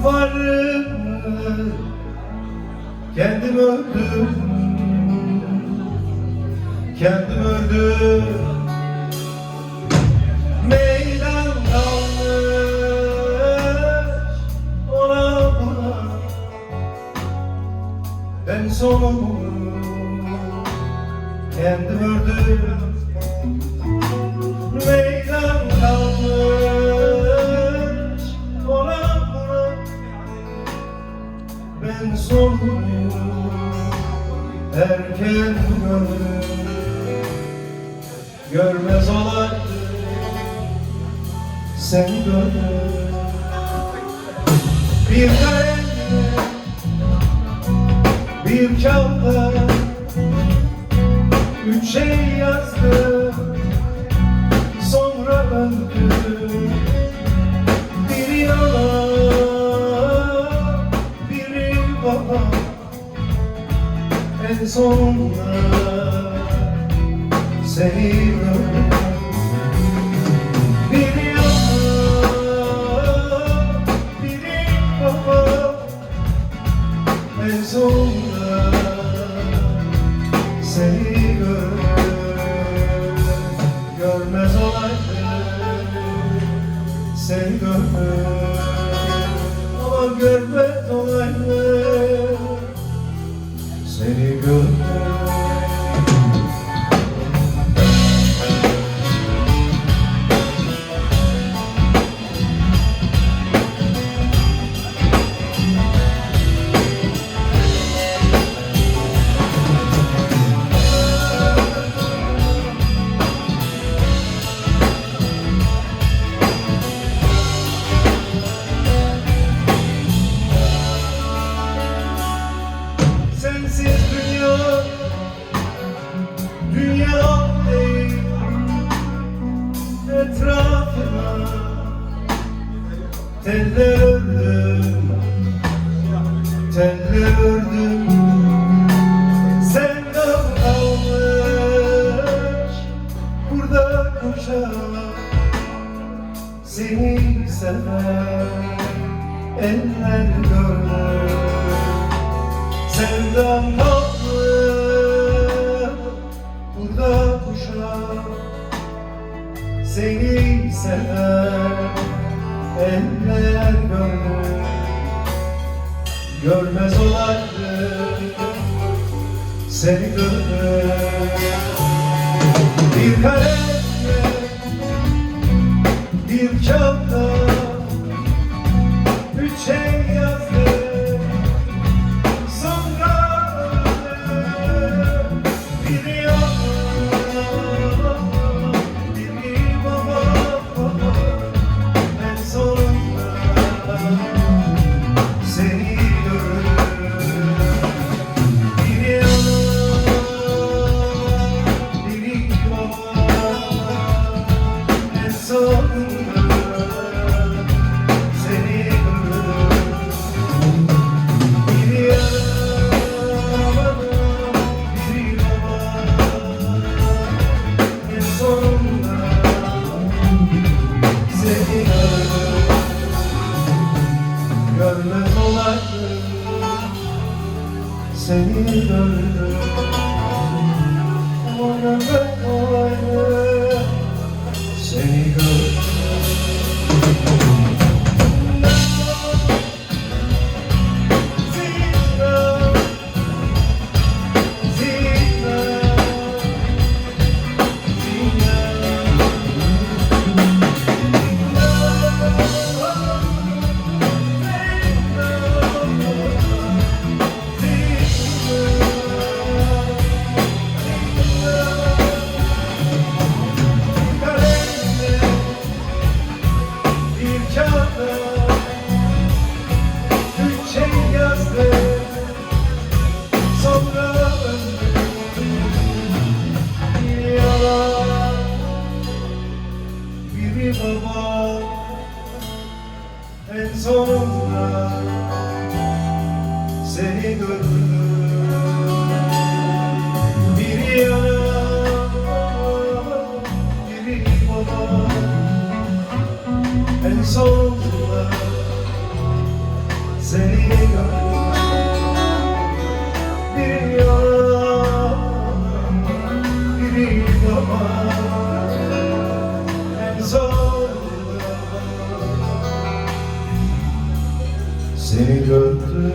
varlığımı kendim öldüm, kendim öldüm. Meydan kalmış ona buna, ben sonumu kendim öldüm. Meydan kalmış ona buna, ben sonumu erken gördüm. Görmez olaydı sen gördün. Bir kalemle, bir kağıda üç şey yazdım, sonra öldüm. Biri yalan, biri bana, en sonunda seni gördüm. Biri yalan, biri bana, en sonunda seni gördüm. Görmez olaydım seni gördüm, ama görmez olaydım seni gördüm. Sensiz dünya, dünya değil. Etrafına teller ördüm, teller ördüm. Senden kalmış burada kuşak, seni seven eller gördüm. Sevdam kaldı burada kuşak, seni seven eller gördüm. Görmez olaydım seni gördüm. Bir kalemle, bir kağıtta üç şey yazdım, sonra öldüm. Biri yalan, biri baba, en sonunda seni gördüm. Biri yalan, biri baba, en sonunda seni gördüm. Biri yalan, biri baba, en sonunda seni gördüm. Görmez olaydım seni gördüm, ama görmez olaydım seni gördüm. Baba, en sonunda seni gördüm. Biri yana, biri baba, en sonunda Seni gördüm